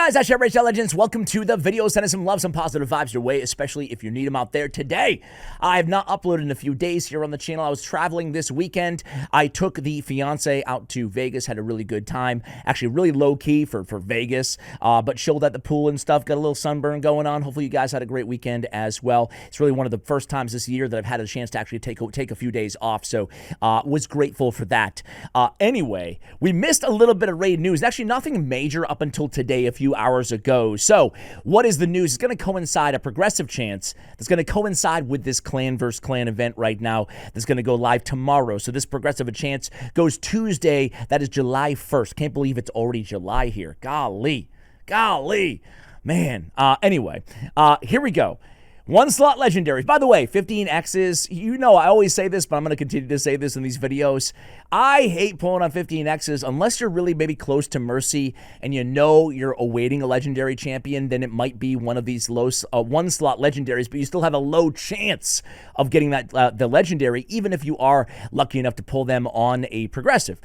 guys, Ash Rachel Legends. Welcome to the video. Send us some love, some positive vibes your way, especially if you need them out there today. I have not uploaded in a few days here on the channel. I was traveling this weekend. I took the fiance out to Vegas, had a really good time. Actually, really low key for Vegas, but chilled at the pool and stuff. Got a little sunburn going on. Hopefully, you guys had a great weekend as well. It's really one of the first times this year that I've had a chance to actually take a few days off, so was grateful for that. Anyway, we missed a little bit of raid news. Actually, nothing major up until today, a few hours ago. So what is the news? It's going to coincide, a progressive chance that's going to coincide with this clan versus clan event right now that's going to go live tomorrow. So this progressive a chance goes Tuesday. That is July 1st. Can't believe it's already July here. Golly, man. Anyway, here we go. One slot legendaries. By the way, 15Xs, you know I always say this, but I'm going to continue to say this in these videos. I hate pulling on 15Xs unless you're really maybe close to Mercy and you know you're awaiting a legendary champion, then it might be one of these low one slot legendaries, but you still have a low chance of getting that the legendary, even if you are lucky enough to pull them on a progressive.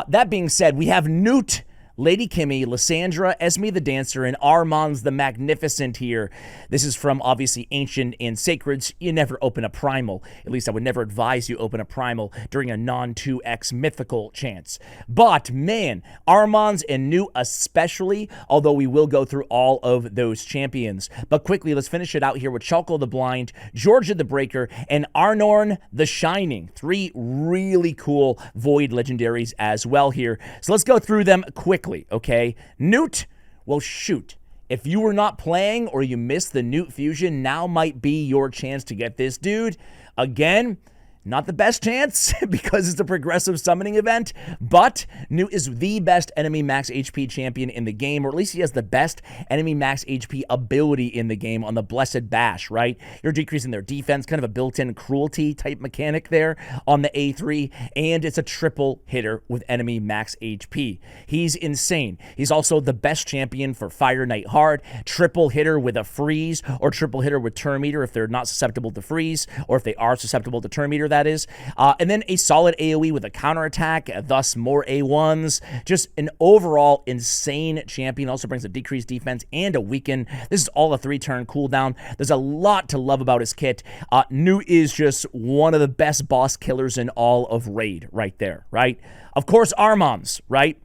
That being said, we have Newt, Lady Kimmy, Lysandra, Esme the Dancer, and Armanz the Magnificent here. This is from, obviously, Ancient and Sacreds. You never open a Primal. At least I would never advise you open a Primal during a non-2X mythical chance. But, man, Armanz and Newt especially, although we will go through all of those champions. But quickly, let's finish it out here with Chalco the Blind, Georgia the Breaker, and Arnorn the Shining. Three really cool Void legendaries as well here. So let's go through them quickly. Okay, Newt, well, shoot. If you were not playing or you missed the Newt fusion, now might be your chance to get this dude. Again, not the best chance because it's a progressive summoning event, but Newt is the best enemy max HP champion in the game, or at least he has the best enemy max HP ability in the game on the Blessed Bash, right? You're decreasing their defense, kind of a built-in cruelty type mechanic there on the A3, and it's a triple hitter with enemy max HP. He's insane. He's also the best champion for Fire Knight Hard, triple hitter with a freeze, or triple hitter with Turn Meter if they're not susceptible to freeze, or if they are susceptible to Turn Meter, that is. And then a solid AoE with a counterattack, thus more A1s. Just an overall insane champion. Also brings a decreased defense and a weaken. This is all a 3-turn cooldown. There's a lot to love about his kit. Newt is just one of the best boss killers in all of Raid right there, right? Of course, Armanz, right?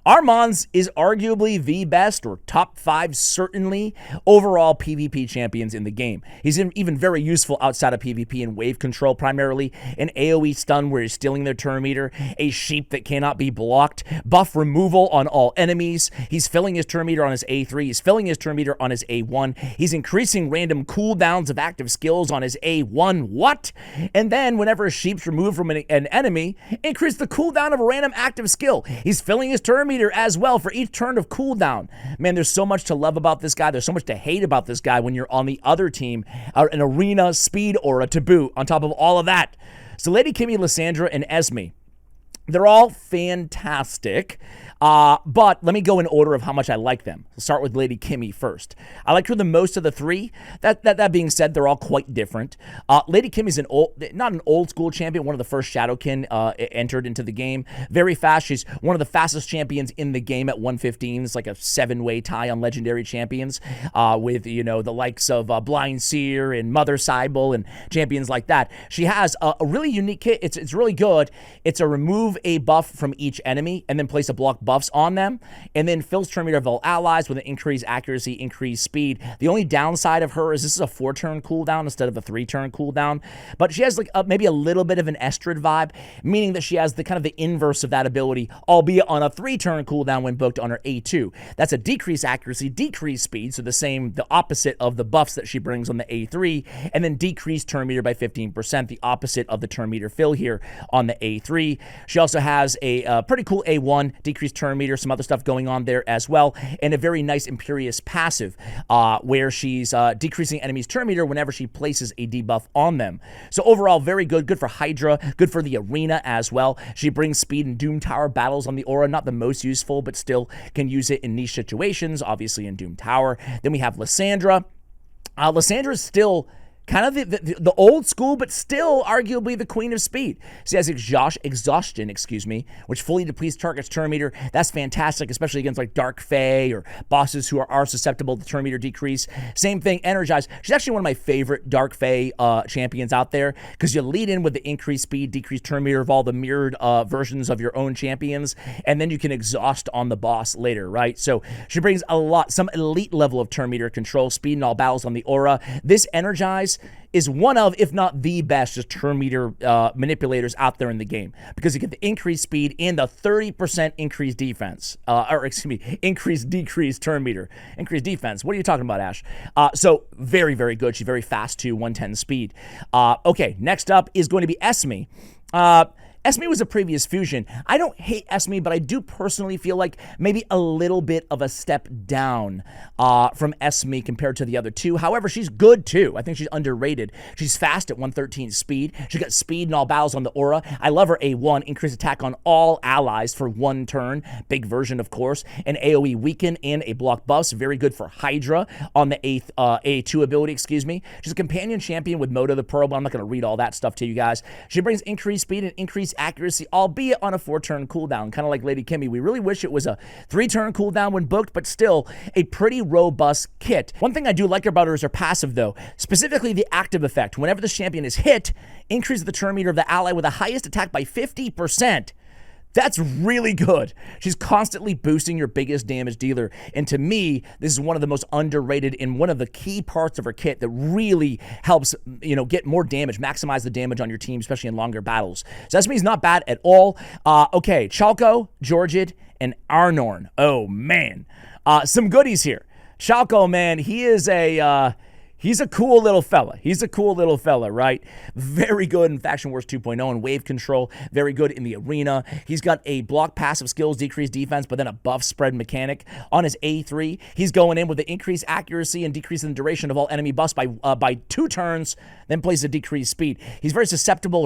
Armanz is arguably the best, or top 5 certainly, overall PvP champions in the game. He's even very useful outside of PvP and wave control, primarily an AoE stun where he's stealing their turn meter, a sheep that cannot be blocked, buff removal on all enemies. He's filling his turn meter on his A3, he's filling his turn meter on his A1, he's increasing random cooldowns of active skills on his A1, what? And then whenever a sheep's removed from an enemy, increase the cooldown of a random active skill. He's filling his turn meter as well for each turn of cooldown. Man, there's so much to love about this guy. There's so much to hate about this guy when you're on the other team, an arena, speed, or a taboo on top of all of that. So Lady Kimmy, Lysandra, and Esme, they're all fantastic. But let me go in order of how much I like them. We'll start with Lady Kimmy first. I like her the most of the three. That being said, they're all quite different. Lady Kimmy's not an old school champion, one of the first Shadowkin entered into the game. Very fast. She's one of the fastest champions in the game at 115. It's like a 7-way tie on legendary champions with, you know, the likes of Blind Seer and Mother Cybele and champions like that. She has a really unique kit. It's really good. It's a remove a buff from each enemy and then place a block buffs on them, and then fills turn meter of all allies with an increased accuracy, increased speed. The only downside of her is this is a 4-turn cooldown instead of a 3-turn cooldown, but she has like maybe a little bit of an Estrid vibe, meaning that she has the kind of the inverse of that ability, albeit on a 3-turn cooldown when booked on her A2. That's a decreased accuracy, decreased speed, so the opposite of the buffs that she brings on the A3, and then decreased turn meter by 15%, the opposite of the turn meter fill here on the A3. She also has a pretty cool A1, decreased turn meter, some other stuff going on there as well, and a very nice Imperious passive where she's decreasing enemies' turn meter whenever she places a debuff on them. So overall, very good. Good for Hydra, good for the arena as well. She brings speed in Doom Tower battles on the aura, not the most useful, but still can use it in niche situations, obviously in Doom Tower. Then we have Lysandra. Lysandra is still kind of the old school, but still arguably the queen of speed. She has exhaustion, which fully depletes target's turn meter. That's fantastic, especially against like Dark Fae or bosses who are susceptible to turn meter decrease. Same thing, energize. She's actually one of my favorite Dark Fae champions out there because you lead in with the increased speed, decreased turn meter of all the mirrored versions of your own champions, and then you can exhaust on the boss later, right? So she brings some elite level of turn meter control, speed in all battles on the aura. This energize is one of, if not the best, just turn meter manipulators out there in the game because you get the increased speed and the 30% increased defense, increased decreased turn meter, increased defense. What are you talking about, Ash? So very, very good. She's very fast too, 110 speed. Okay, next up is going to be Esme. Esme was a previous fusion. I don't hate Esme, but I do personally feel like maybe a little bit of a step down from Esme compared to the other two. However, she's good too. I think she's underrated. She's fast at 113 speed. She's got speed in all battles on the aura. I love her A1, increased attack on all allies for 1 turn. Big version, of course. An AoE weaken and a block buffs. Very good for Hydra on the A2 ability, She's a companion champion with Moto the Pearl, but I'm not going to read all that stuff to you guys. She brings increased speed and increased accuracy, albeit on a 4-turn cooldown, kind of like Lady Kimmy. We really wish it was a 3-turn cooldown when booked, but still a pretty robust kit. One thing I do like about her is her passive, though, specifically the active effect. Whenever the champion is hit, increases the turn meter of the ally with the highest attack by 50%. That's really good. She's constantly boosting your biggest damage dealer. And to me, this is one of the most underrated and one of the key parts of her kit that really helps, get more damage, maximize the damage on your team, especially in longer battles. So Esme's not bad at all. Okay, Chalco, Jorjid, and Arnorn. Oh, man. Some goodies here. Chalco, man, he's a cool little fella. Right? Very good in Faction Wars 2.0 and wave control. Very good in the arena. He's got a block passive skills, decreased defense, but then a buff spread mechanic. On his A3, he's going in with the increased accuracy and decreasing the duration of all enemy buffs by 2 turns, then plays a decreased speed. He is susceptible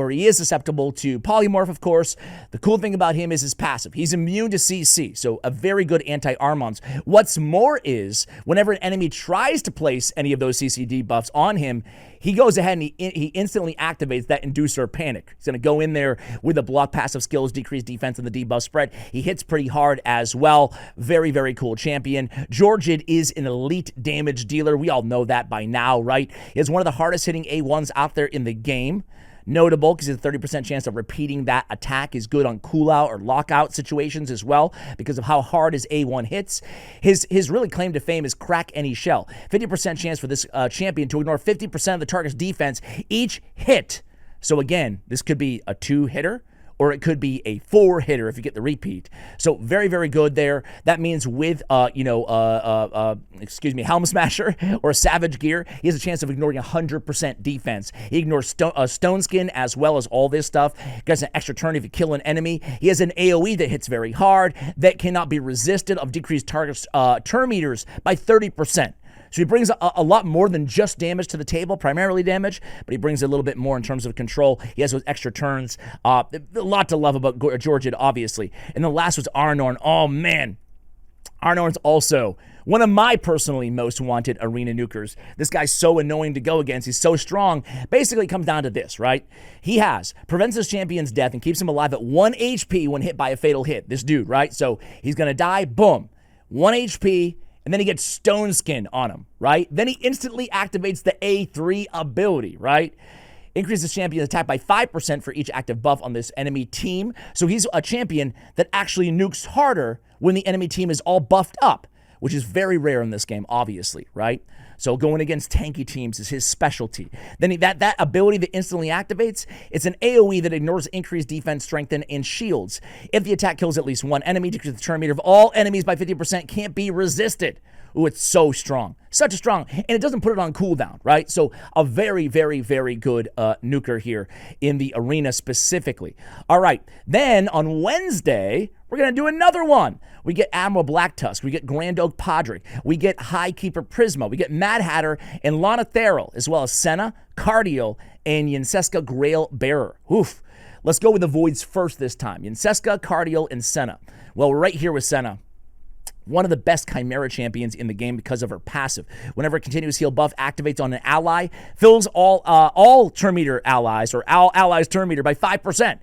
to polymorph, of course. The cool thing about him is his passive. He's immune to CC, so a very good anti-Armons. What's more is, whenever an enemy tries to place any of those CC debuffs on him, he goes ahead and he instantly activates that inducer panic. He's going to go in there with the block passive skills, decreased defense, and the debuff spread. He hits pretty hard as well. Very, very cool champion. Jorjid is an elite damage dealer. We all know that by now, right? He is one of the hardest hitting A1s out there in the game. Notable because a 30% chance of repeating that attack is good on coolout or lockout situations as well because of how hard his A1 hits. His really claim to fame is crack any shell. 50% chance for this champion to ignore 50% of the target's defense each hit. So again, this could be a 2-hitter or it could be a 4-hitter if you get the repeat. So very, very good there. That means with, Helm Smasher or Savage Gear, he has a chance of ignoring 100% defense. He ignores Stone Skin as well as all this stuff. He gets an extra turn if you kill an enemy. He has an AoE that hits very hard, that cannot be resisted, of decreased target's turn meters by 30%. So he brings a lot more than just damage to the table, primarily damage, but he brings a little bit more in terms of control. He has those extra turns. A lot to love about Jorjid, obviously. And the last was Arnorn. Oh, man. Arnorn's also one of my personally most wanted arena nukers. This guy's so annoying to go against. He's so strong. Basically, it comes down to this, right? He prevents his champion's death and keeps him alive at 1 HP when hit by a fatal hit. This dude, right? So he's going to die. Boom. 1 HP. And then he gets Stone Skin on him, right? Then he instantly activates the A3 ability, right? Increases champion's attack by 5% for each active buff on this enemy team. So he's a champion that actually nukes harder when the enemy team is all buffed up, which is very rare in this game, obviously, right? So going against tanky teams is his specialty. Then that ability that instantly activates, it's an AoE that ignores increased defense, strengthen, and shields. If the attack kills at least one enemy, decreases the turn meter of all enemies by 50%, can't be resisted. Ooh, it's so strong. Such a strong. And it doesn't put it on cooldown, right? So a very, very, very good nuker here in the arena specifically. All right. Then on Wednesday, we're going to do another one. We get Admiral Blacktusk. We get Grand Oak Podrick. We get High Keeper Prisma. We get Mad Hatter and Lana Theral, as well as Senna, Cardiel, and Yenseska Grail Bearer. Oof. Let's go with the Voids first this time. Yenseska, Cardiel, and Senna. Well, we're right here with Senna. one of the best Chimera champions in the game because of her passive. Whenever a continuous heal buff activates on an ally, fills all turn meter allies or all allies turn meter by 5%.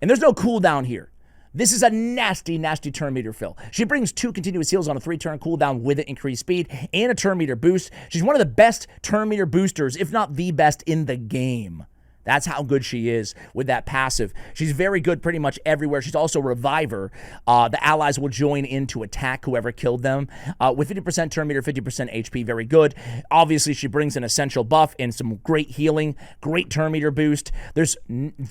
And there's no cooldown here. This is a nasty, nasty turn meter fill. She brings 2 continuous heals on a 3-turn cooldown with an increased speed and a turn meter boost. She's one of the best turn meter boosters, if not the best in the game. That's how good she is with that passive. She's very good pretty much everywhere. She's also a reviver. The allies will join in to attack whoever killed them. With 50% turn meter, 50% HP, very good. Obviously, she brings an essential buff and some great healing, great turn meter boost. There's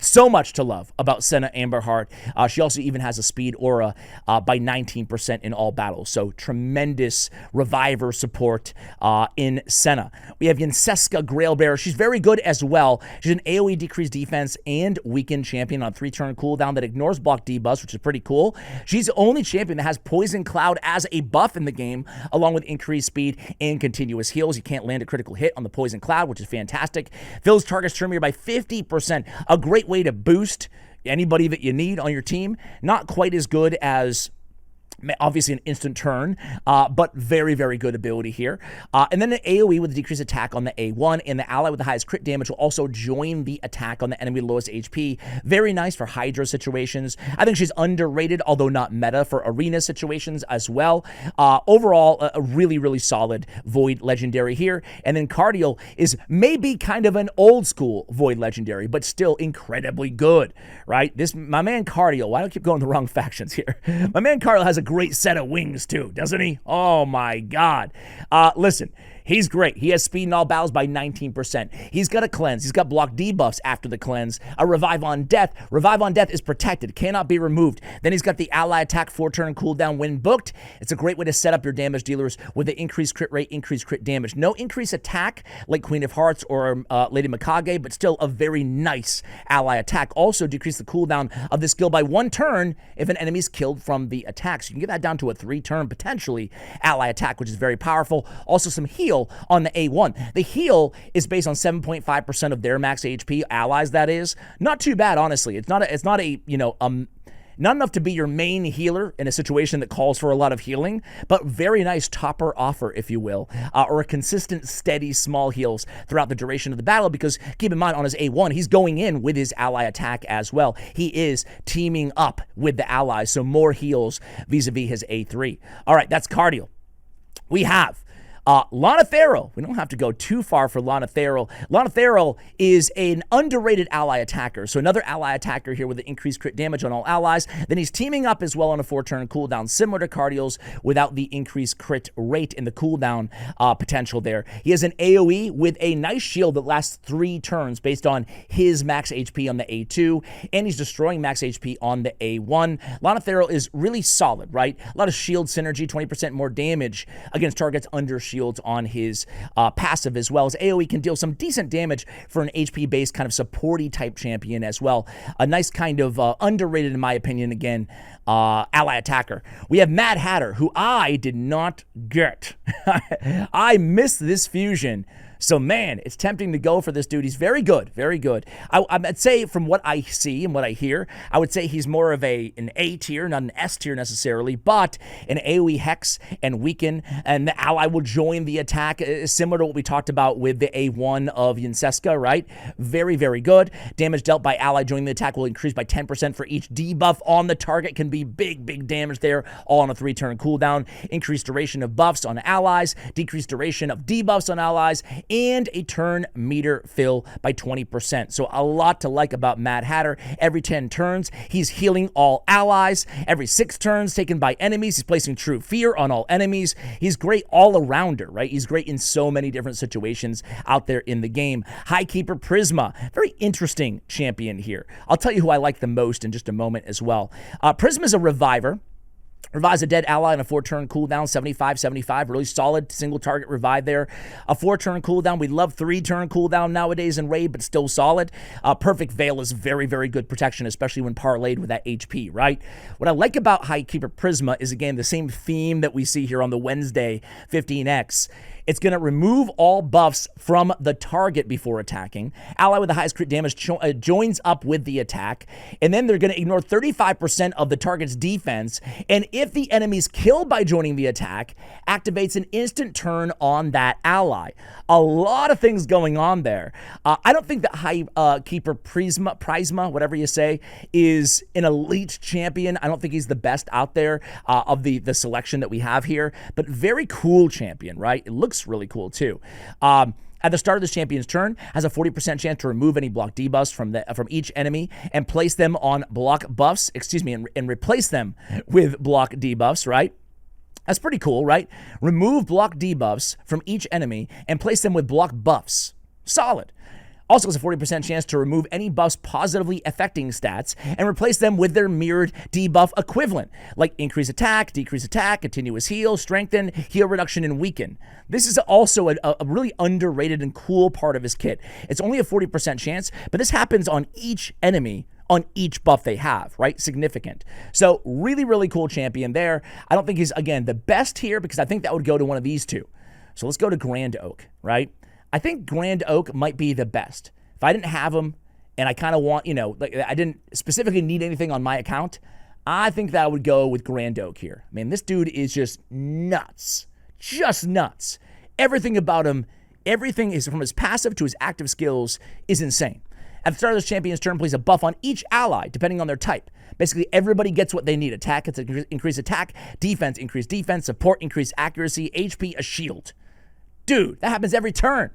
so much to love about Senna Amberheart. She also even has a speed aura by 19% in all battles. So tremendous reviver support in Senna. We have Yenseska Grailbearer. She's very good as well. She's an AoE decreased defense and weakened champion on 3-turn cooldown that ignores block debuffs, which is pretty cool. She's the only champion that has Poison Cloud as a buff in the game, along with increased speed and continuous heals. You can't land a critical hit on the Poison Cloud, which is fantastic. Fills target's turn meter by 50%. A great way to boost anybody that you need on your team. Not quite as good as obviously an instant turn, but very, very good ability here. And then an AoE with a decreased attack on the A1, and the ally with the highest crit damage will also join the attack on the enemy lowest HP. Very nice for Hydra situations. I think she's underrated, although not meta, for arena situations as well. Overall, a really, really solid Void Legendary here. And then Cardiel is maybe kind of an old school Void Legendary, but still incredibly good, right? My man Cardiel, why do I keep going the wrong factions here? My man Cardiel has a great set of wings too, doesn't he? Oh my God. Listen, he's great. He has speed in all battles by 19%. He's got a cleanse. He's got block debuffs after the cleanse. A revive on death. Revive on death is protected, cannot be removed. Then he's got the ally attack 4-turn cooldown when booked. It's a great way to set up your damage dealers with the increased crit rate, increased crit damage. No increased attack like Queen of Hearts or Lady Mikage, but still a very nice ally attack. Also decrease the cooldown of this skill by 1 turn if an enemy is killed from the attack. So you can get that down to a 3-turn potentially ally attack, which is very powerful. Also some heal on the A1. The heal is based on 7.5% of their max HP, allies that is. Not too bad, honestly. It's not a not enough to be your main healer in a situation that calls for a lot of healing, but very nice topper offer, if you will, or a consistent, steady, small heals throughout the duration of the battle, because keep in mind, on his A1, he's going in with his ally attack as well. He is teaming up with the allies, so more heals vis-a-vis his A3. All right, that's Cardiel. We have Lana Thero. We don't have to go too far for Lana Thero. Lana Thero is an underrated ally attacker. So another ally attacker here with an increased crit damage on all allies. Then he's teaming up as well on a 4-turn cooldown, similar to Cardiel's, without the increased crit rate and the cooldown potential there. He has an AoE with a nice shield that lasts 3 turns based on his max HP on the A2, and he's destroying max HP on the A1. Lana Thero is really solid, right? A lot of shield synergy, 20% more damage against targets under shield on his passive, as well as AoE can deal some decent damage for an HP-based kind of supporty type champion as well. A nice kind of underrated, in my opinion, again, ally attacker. We have Mad Hatter, who I did not get. I missed this fusion. So, man, it's tempting to go for this dude. He's very good, very good. I'd say from what I see and what I hear, I would say he's more of an A tier, not an S tier necessarily, but an AoE Hex and Weaken, and the ally will join the attack, similar to what we talked about with the A1 of Yenseska, right? Very, very good. Damage dealt by ally joining the attack will increase by 10% for each debuff on the target. Can be big, big damage there, all on a 3-turn cooldown. Increased duration of buffs on allies, decreased duration of debuffs on allies, and a turn meter fill by 20%. So a lot to like about Mad Hatter. Every 10 turns, he's healing all allies. Every 6 turns taken by enemies, he's placing True Fear on all enemies. He's great all-arounder, right? He's great in so many different situations out there in the game. Highkeeper Prisma, very interesting champion here. I'll tell you who I like the most in just a moment as well. Prisma is a reviver. Revives a dead ally on a 4-turn cooldown, 75-75, really solid single target revive there. A 4-turn cooldown, we love 3-turn cooldown nowadays in Raid, but still solid. Perfect Veil is very, very good protection, especially when parlayed with that HP, right? What I like about Highkeeper Prisma is, again, the same theme that we see here on the Wednesday 15X. It's going to remove all buffs from the target before attacking. Ally with the highest crit damage joins up with the attack. And then they're going to ignore 35% of the target's defense. And if the enemy's killed by joining the attack, activates an instant turn on that ally. A lot of things going on there. I don't think that High Keeper Prisma, whatever you say, is an elite champion. I don't think he's the best out there of the selection that we have here, but very cool champion, right? It looks really cool too. At the start of this champion's turn, has a 40% chance to remove any block debuffs from each enemy and place them on block buffs, and replace them with block debuffs, right? That's pretty cool, right? Remove block debuffs from each enemy and place them with block buffs. Solid. Also has a 40% chance to remove any buffs positively affecting stats and replace them with their mirrored debuff equivalent, like increase attack, decrease attack, continuous heal, strengthen, heal reduction, and weaken. This is also a really underrated and cool part of his kit. It's only a 40% chance, but this happens on each enemy on each buff they have, right? Significant. So really, really cool champion there. I don't think he's, again, the best here because I think that would go to one of these two. So let's go to Grand Oak, right? I think Grand Oak might be the best. If I didn't have him and I kind of want, like I didn't specifically need anything on my account, I think that I would go with Grand Oak here. I mean, this dude is just nuts. Just nuts. Everything about him, everything is from his passive to his active skills is insane. At the start of this champion's turn, place a buff on each ally, depending on their type. Basically, everybody gets what they need. Attack, it's increase attack. Defense, increase defense. Support, increase accuracy. HP, a shield. Dude, that happens every turn.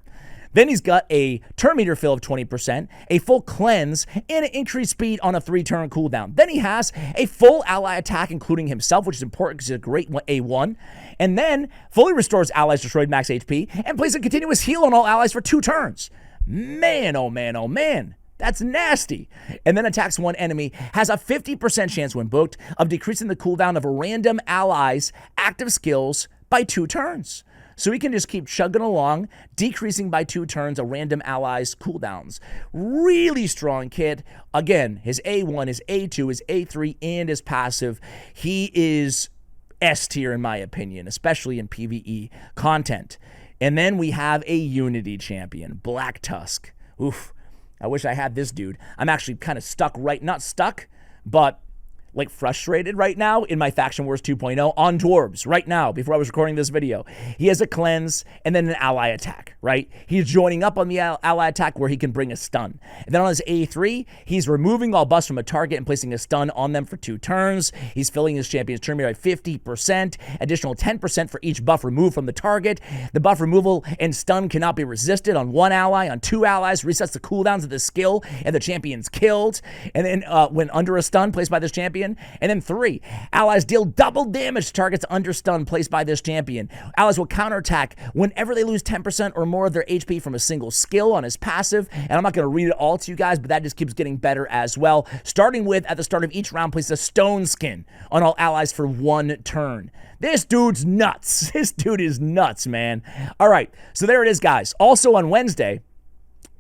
Then he's got a turn meter fill of 20%, a full cleanse, and an increased speed on a 3-turn cooldown. Then he has a full ally attack, including himself, which is important because he's a great A1. And then fully restores allies destroyed max HP and places a continuous heal on all allies for 2 turns. Man, oh man, oh man. That's nasty. And then attacks one enemy, has a 50% chance when booked of decreasing the cooldown of a random ally's active skills by 2 turns. So he can just keep chugging along, decreasing by 2 turns a random ally's cooldowns. Really strong kid. Again, his A1, his A2, his A3, and his passive. He is S tier in my opinion, especially in PvE content. And then we have a Unity champion, Black Tusk. Oof. I wish I had this dude. I'm actually kind of stuck not stuck, but like frustrated right now in my Faction Wars 2.0 on Dwarves right now before I was recording this video. He has a cleanse and then an ally attack, right? He's joining up on the ally attack where he can bring a stun. And then on his A3, he's removing all buffs from a target and placing a stun on them for 2 turns. He's filling his champion's turn meter by 50%, additional 10% for each buff removed from the target. The buff removal and stun cannot be resisted on 1 ally, on 2 allies, resets the cooldowns of the skill, and the champion's killed. And then when under a stun placed by this champion. And then 3, allies deal double damage to targets under stun placed by this champion. Allies will counterattack whenever they lose 10% or more of their HP from a single skill on his passive. And I'm not going to read it all to you guys, but that just keeps getting better as well. Starting with, at the start of each round, place a stone skin on all allies for 1 turn. This dude's nuts. This dude is nuts, man. All right, so there it is, guys. Also on Wednesday,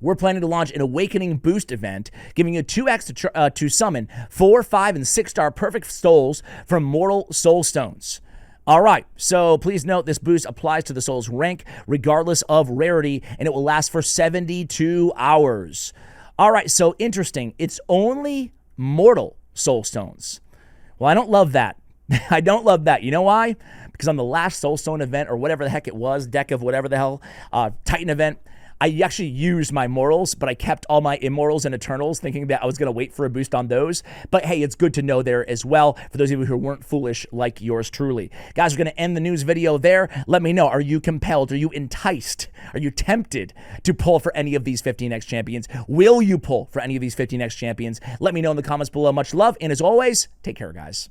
we're planning to launch an Awakening Boost event, giving you 2x to summon 4, 5, and 6-star perfect souls from Mortal Soul Stones. All right, so please note this boost applies to the soul's rank, regardless of rarity, and it will last for 72 hours. All right, so interesting. It's only Mortal Soul Stones. Well, I don't love that. I don't love that. You know why? Because on the last Soulstone event, or whatever the heck it was, deck of whatever the hell, Titan event, I actually used my mortals, but I kept all my immortals and eternals thinking that I was going to wait for a boost on those. But hey, it's good to know there as well for those of you who weren't foolish like yours truly. Guys, we're going to end the news video there. Let me know, are you compelled? Are you enticed? Are you tempted to pull for any of these 15X champions? Will you pull for any of these 15X champions? Let me know in the comments below. Much love, and as always, take care, guys.